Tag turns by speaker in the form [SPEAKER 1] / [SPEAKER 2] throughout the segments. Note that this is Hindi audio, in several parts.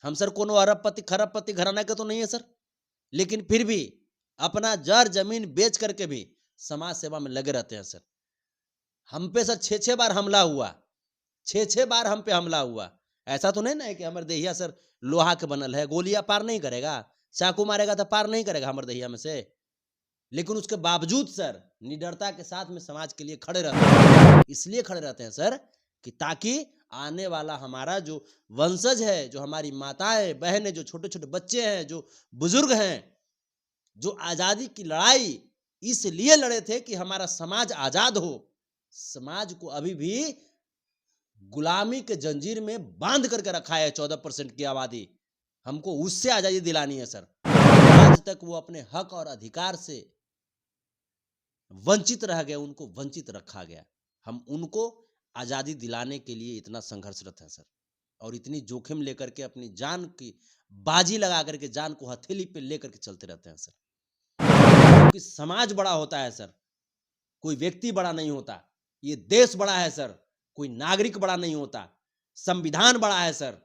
[SPEAKER 1] हम सर कोनो अरबपति खरबपति घराना के तो नहीं है सर, लेकिन फिर भी अपना जर जमीन बेच करके भी समाज सेवा में लगे रहते हैं सर। हम पे सर 6-6 बार हमला हुआ, 6-6 बार हम पे हमला हुआ। ऐसा तो नहीं ना है कि हमर देहिया सर लोहा के बनल है, गोलियां पार नहीं करेगा, चाकू मारेगा तो पार नहीं करेगा हमर देहिया में से। लेकिन उसके बावजूद सर निडरता के साथ में समाज के लिए खड़े रहते हैं। इसलिए खड़े रहते हैं सर कि ताकि आने वाला हमारा जो वंशज है, जो हमारी माताएं बहनें, जो छोटे छोटे बच्चे हैं, जो बुजुर्ग हैं, जो आजादी की लड़ाई इसलिए लड़े थे कि हमारा समाज आजाद हो, समाज को अभी भी गुलामी के जंजीर में बांध करके रखा है 14% की आबादी। हमको उससे आजादी दिलानी है सर। आज तक वो अपने हक और अधिकार से वंचित रह गए, उनको वंचित रखा गया। हम उनको आजादी दिलाने के लिए इतना संघर्षरत है सर, और इतनी जोखिम लेकर के अपनी जान की बाजी लगा करके जान को हथेली पे लेकर के चलते रहते हैं सर। क्योंकि समाज बड़ा होता है सर, कोई व्यक्ति बड़ा नहीं होता। ये देश बड़ा है सर, कोई नागरिक बड़ा नहीं होता। संविधान बड़ा है सर,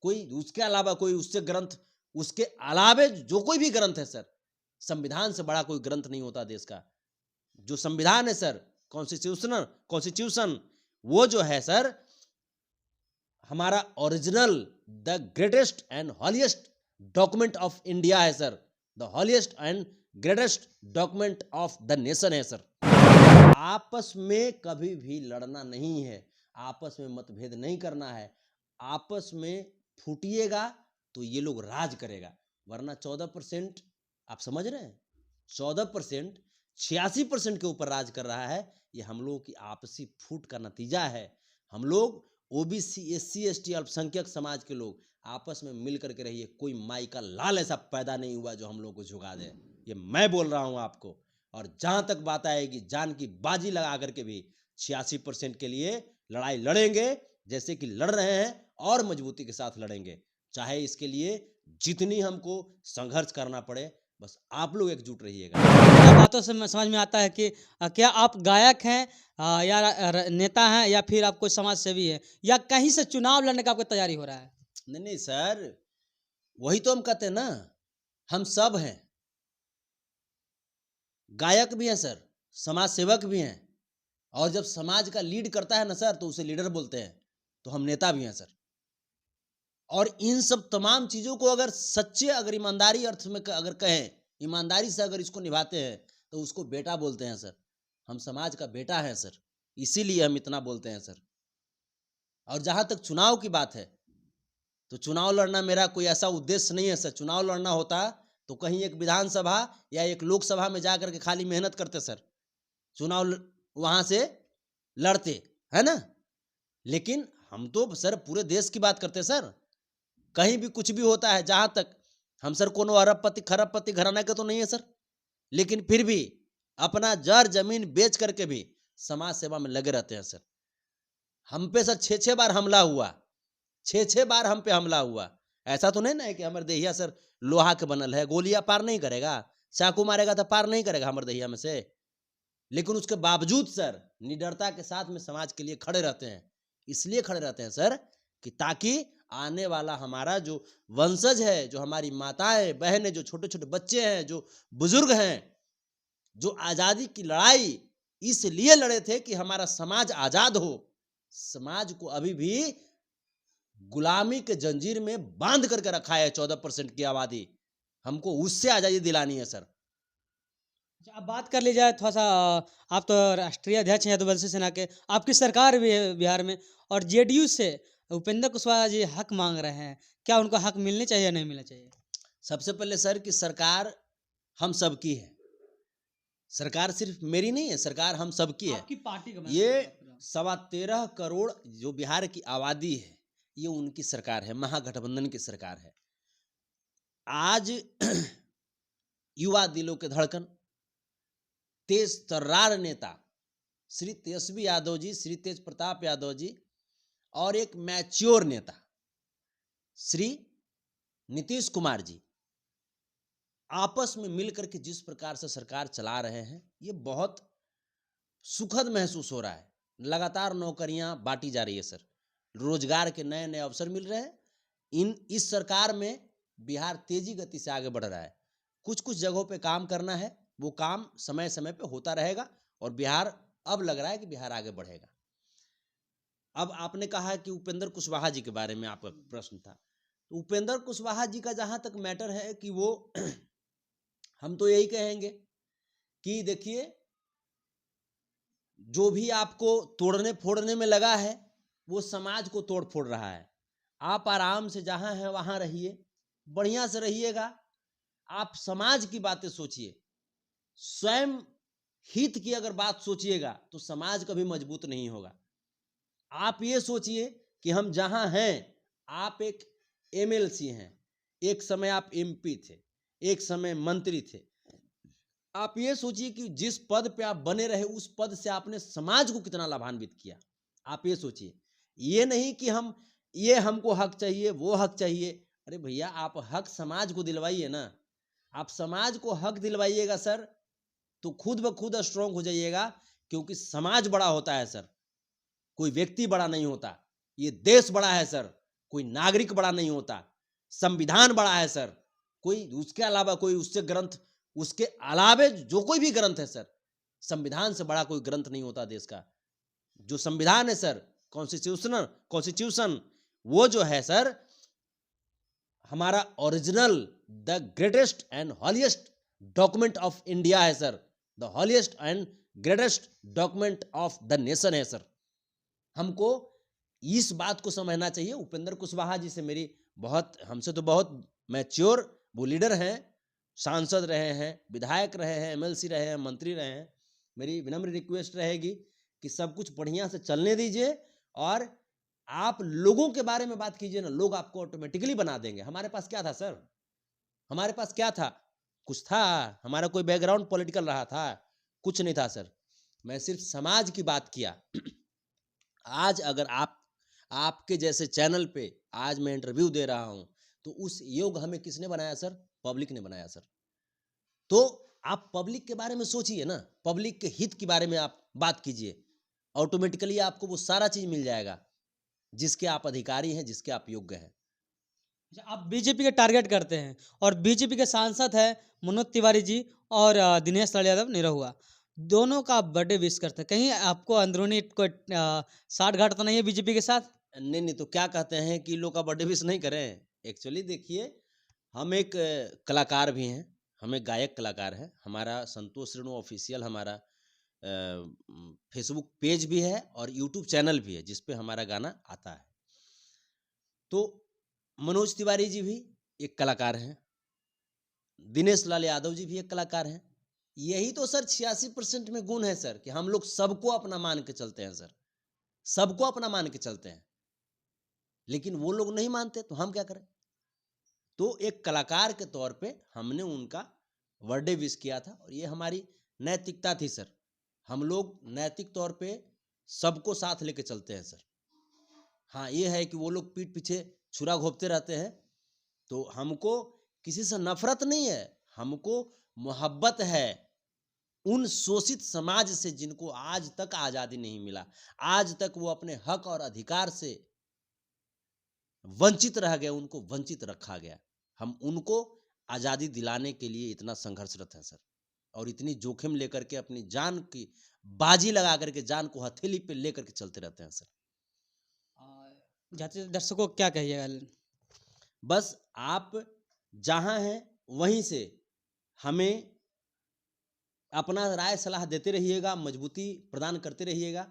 [SPEAKER 1] कोई उसके अलावा कोई उससे ग्रंथ, उसके अलावे जो कोई भी ग्रंथ है सर, संविधान से बड़ा कोई ग्रंथ नहीं होता देश का। जो संविधान है सर, कॉन्स्टिट्यूशन, वो जो है सर हमारा original, the greatest and holiest document of India है sir, the holiest and greatest document of the nation है सर। आपस में कभी भी लड़ना नहीं है, आपस में मतभेद नहीं करना है। आपस में फूटिएगा तो ये लोग राज करेगा, वरना 14% आप समझ रहे हैं, 14% 86% के ऊपर राज कर रहा है। ये हम लोगों की आपसी फूट का नतीजा है। हम लोग ओबीसी, एससी, एसटी, अल्पसंख्यक समाज के लोग आपस में मिल करके रहिए। कोई माई का लाल ऐसा पैदा नहीं हुआ जो हम लोग को झुका दे, ये मैं बोल रहा हूं आपको। और जहां तक बात आएगी जान की बाजी लगा करके भी 86% के लिए लड़ाई लड़ेंगे, जैसे कि लड़ रहे हैं, और मजबूती के साथ लड़ेंगे। चाहे इसके लिए जितनी हमको संघर्ष करना पड़े, बस आप लोग एकजुट रहिएगा।
[SPEAKER 2] क्या बातों से समझ में आता है कि क्या आप गायक हैं, या नेता हैं, या फिर आप कोई समाज सेवी है, या कहीं से चुनाव लड़ने का आपको तैयारी हो रहा है?
[SPEAKER 1] नहीं नहीं सर, वही तो हम कहते हैं ना, हम सब हैं। गायक भी हैं सर, समाज सेवक भी हैं, और जब समाज का लीड करता है ना सर तो उसे लीडर बोलते हैं। तो हम नेता भी हैं सर। और इन सब तमाम चीजों को अगर सच्चे, अगर ईमानदारी अर्थ में अगर कहें, ईमानदारी से अगर इसको निभाते हैं तो उसको बेटा बोलते हैं सर। हम समाज का बेटा है सर, इसीलिए हम इतना बोलते हैं सर। और जहां तक चुनाव की बात है, तो चुनाव लड़ना मेरा कोई ऐसा उद्देश्य नहीं है सर। चुनाव लड़ना होता तो कहीं एक विधानसभा या एक लोकसभा में जाकर के खाली मेहनत करते सर, चुनाव वहां से लड़ते, है ना। लेकिन हम तो सर पूरे देश की बात करते सर, कहीं भी कुछ भी होता है। जहां तक हम सर कोनो अरबपति खरबपति घराना के तो नहीं है सर, लेकिन फिर भी अपना जर जमीन बेच करके भी समाज सेवा में लगे रहते हैं सर। हम पे सर 6-6 बार हमला हुआ, 6-6 बार हम पे हमला हुआ। ऐसा तो नहीं ना है कि हमर देहिया सर लोहा के बनल है, गोलियां पार नहीं करेगा, चाकू मारेगा तो पार नहीं करेगा हमर देहिया में से। लेकिन उसके बावजूद सर निडरता के साथ में समाज के लिए खड़े रहते हैं। इसलिए खड़े रहते हैं सर कि ताकि आने वाला हमारा जो वंशज है, जो हमारी माताएं बहनें, जो छोटे छोटे बच्चे हैं, जो बुजुर्ग हैं, जो आजादी की लड़ाई इसलिए लड़े थे कि हमारा समाज आजाद हो, समाज को अभी भी गुलामी के जंजीर में बांध करके रखा है 14% की आबादी। हमको उससे आजादी दिलानी है सर।
[SPEAKER 2] अब बात कर ली जाए थोड़ा सा, आप तो राष्ट्रीय अध्यक्ष हैं यदुवंशी सेना के, आपकी सरकार भी है बिहार में, और जेडीयू से उपेंद्र कुशवाहा जी हक मांग रहे हैं। क्या उनको हक मिलने चाहिए या नहीं मिलना चाहिए?
[SPEAKER 1] सबसे पहले सर कि सरकार हम सबकी है, सरकार सिर्फ मेरी नहीं है, सरकार हम सबकी है।
[SPEAKER 2] आपकी पार्टी का मैं
[SPEAKER 1] ये
[SPEAKER 2] बात कर रहा हूँ।
[SPEAKER 1] 13.25 करोड़ जो बिहार की आबादी है, ये उनकी सरकार है, महागठबंधन की सरकार है। आज युवा दिलों के धड़कन, तेज तर्रार नेता श्री तेजस्वी यादव जी, श्री तेज प्रताप यादव जी, और एक मैच्योर नेता श्री नीतीश कुमार जी आपस में मिलकर के जिस प्रकार से सरकार चला रहे हैं, ये बहुत सुखद महसूस हो रहा है। लगातार नौकरियां बांटी जा रही है सर, रोजगार के नए नए अवसर मिल रहे हैं, इस सरकार में बिहार तेजी गति से आगे बढ़ रहा है। कुछ कुछ जगहों पे काम करना है, वो काम समय समय पे होता रहेगा और बिहार अब लग रहा है कि बिहार आगे बढ़ेगा। अब आपने कहा कि उपेंद्र कुशवाहा जी के बारे में आपका प्रश्न था, तो उपेंद्र कुशवाहा जी का जहां तक मैटर है कि वो हम तो यही कहेंगे कि देखिए, जो भी आपको तोड़ने फोड़ने में लगा है वो समाज को तोड़ फोड़ रहा है। आप आराम से जहां हैं वहां रहिए, बढ़िया से रहिएगा। आप समाज की बातें सोचिए, स्वयं हित की अगर बात सोचिएगा तो समाज कभी मजबूत नहीं होगा। आप ये सोचिए कि हम जहां हैं, आप एक एमएलसी हैं, एक समय आप एमपी थे, एक समय मंत्री थे। आप ये सोचिए कि जिस पद पे आप बने रहे उस पद से आपने समाज को कितना लाभान्वित किया। आप ये सोचिए, ये नहीं कि हमको हक चाहिए, वो हक चाहिए। अरे भैया, आप हक समाज को दिलवाइए ना। आप समाज को हक दिलवाइएगा सर, तो खुद ब खुद स्ट्रांग हो जाइएगा, क्योंकि समाज बड़ा होता है सर, कोई व्यक्ति बड़ा नहीं होता। ये देश बड़ा है सर, कोई नागरिक बड़ा नहीं होता। संविधान बड़ा है सर, कोई उसके अलावा कोई उससे ग्रंथ, उसके अलावे जो कोई भी ग्रंथ है सर, संविधान से बड़ा कोई ग्रंथ नहीं होता देश का। जो संविधान है सर, कॉन्स्टिट्यूशन, वो जो है सर हमारा original, the greatest and holiest document of India है sir, the holiest and greatest document of the nation है सर। हमको इस बात को समझना चाहिए। उपेंद्र कुशवाहा जी से मेरी हमसे तो बहुत मैच्योर वो लीडर हैं, सांसद रहे हैं, विधायक रहे हैं, एमएलसी रहे हैं, मंत्री रहे हैं। मेरी विनम्र रिक्वेस्ट रहेगी कि सब कुछ बढ़िया से चलने दीजिए और आप लोगों के बारे में बात कीजिए ना, लोग आपको ऑटोमेटिकली बना देंगे। हमारे पास क्या था सर? हमारे पास क्या था? कुछ था? हमारा कोई बैकग्राउंड पॉलिटिकल रहा था? कुछ नहीं था सर। मैं सिर्फ समाज की बात किया। आज अगर आपके जैसे चैनल पे आज मैं इंटरव्यू दे रहा हूं, तो उस योग हमें किसने बनाया सर? पब्लिक ने बनाया सर। तो आप पब्लिक के बारे में सोचिए ना, पब्लिक के हित के बारे में आप बात कीजिए, ऑटोमेटिकली आपको वो सारा चीज मिल जाएगा जिसके आप अधिकारी हैं, जिसके आप योग्य हैं।
[SPEAKER 2] आप बीजेपी के टारगेट करते हैं और बीजेपी के सांसद है मनोज तिवारी जी और दिनेश लाल यादव निरहुआ, दोनों का बर्थडे विश करते हैं। कहीं आपको अंदरूनी कोई साठ गांठ तो नहीं है बीजेपी के साथ?
[SPEAKER 1] नहीं नहीं, तो क्या कहते हैं कि लोग का बर्थडे विश नहीं करें? एक्चुअली देखिए, हम एक कलाकार भी हैं, हम एक गायक कलाकार हैं। हमारा संतोष रेणु ऑफिशियल हमारा फेसबुक पेज भी है और यूट्यूब चैनल भी है जिस पे हमारा गाना आता है। तो मनोज तिवारी जी भी एक कलाकार हैं, दिनेश लाल यादव जी भी एक कलाकार हैं। यही तो सर 86% में गुण है सर, कि हम लोग सबको अपना मान के चलते हैं सर, सबको अपना मान के चलते हैं। लेकिन वो लोग नहीं मानते तो हम क्या करें? तो एक कलाकार के तौर पे हमने उनका बर्थडे विश किया था और ये हमारी नैतिकता थी सर। हम लोग नैतिक तौर पे सबको साथ लेके चलते हैं सर। हाँ, ये है कि वो लोग पीठ पीछे छुरा घोंपते रहते हैं, तो हमको किसी से नफरत नहीं है, हमको मोहब्बत है उन शोषित समाज से जिनको आज तक आजादी नहीं मिला, आज तक वो अपने हक और अधिकार से वंचित रह गए, उनको वंचित रखा गया। हम उनको आजादी दिलाने के लिए इतना संघर्षरत है सर, और इतनी जोखिम लेकर के अपनी जान की बाजी लगा करके, जान को हथेली पे लेकर के चलते रहते हैं सर।
[SPEAKER 2] जाते दर्शकों को क्या कहिएगा?
[SPEAKER 1] बस आप जहां हैं वहीं से हमें अपना राय सलाह देते रहिएगा, मजबूती प्रदान करते रहिएगा।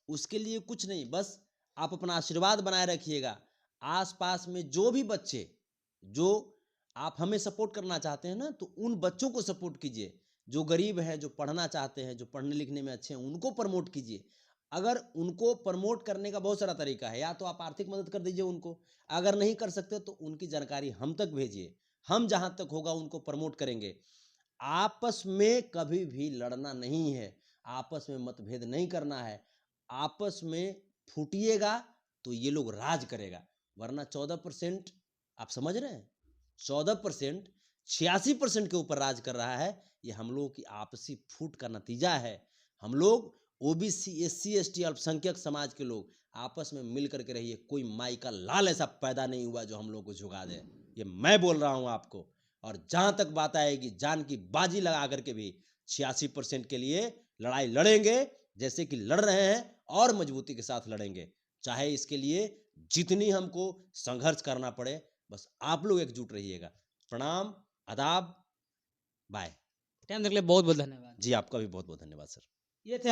[SPEAKER 1] उसके लिए कुछ नहीं, बस आप अपना आशीर्वाद बनाए रखिएगा। आसपास में जो भी बच्चे जो आप हमें सपोर्ट करना चाहते हैं ना, तो उन बच्चों को सपोर्ट कीजिए। जो गरीब हैं, जो पढ़ना चाहते हैं, जो पढ़ने लिखने में अच्छे हैं, उनको प्रमोट कीजिए। अगर उनको प्रमोट करने का बहुत सारा तरीका है, या तो आप आर्थिक मदद कर दीजिए उनको, अगर नहीं कर सकते तो उनकी जानकारी हम तक भेजिए, हम जहां तक होगा उनको प्रमोट करेंगे। आपस में कभी भी लड़ना नहीं है, आपस में मतभेद नहीं करना है। आपस में फूटिएगा तो ये लोग राज करेगा, वरना 14% आप समझ रहे हैं, 14% 86% के ऊपर राज कर रहा है। ये हम लोगों की आपसी फूट का नतीजा है। हम लोग ओबीसी, एससी, एसटी, अल्पसंख्यक समाज के लोग आपस में मिल करके रहिए। कोई माई का लाल ऐसा पैदा नहीं हुआ जो हम लोग को झुका दे, ये मैं बोल रहा हूं आपको। और जहां तक बात आएगी जान की बाजी लगा करके भी 86% के लिए लड़ाई लड़ेंगे, जैसे कि लड़ रहे हैं, और मजबूती के साथ लड़ेंगे, चाहे इसके लिए जितनी हमको संघर्ष करना पड़े। बस आप लोग एकजुट रहिएगा। प्रणाम, आदाब, बाय।
[SPEAKER 2] टाइम देने के लिए बहुत बहुत धन्यवाद।
[SPEAKER 1] जी आपका भी बहुत बहुत धन्यवाद सर।
[SPEAKER 2] ये थे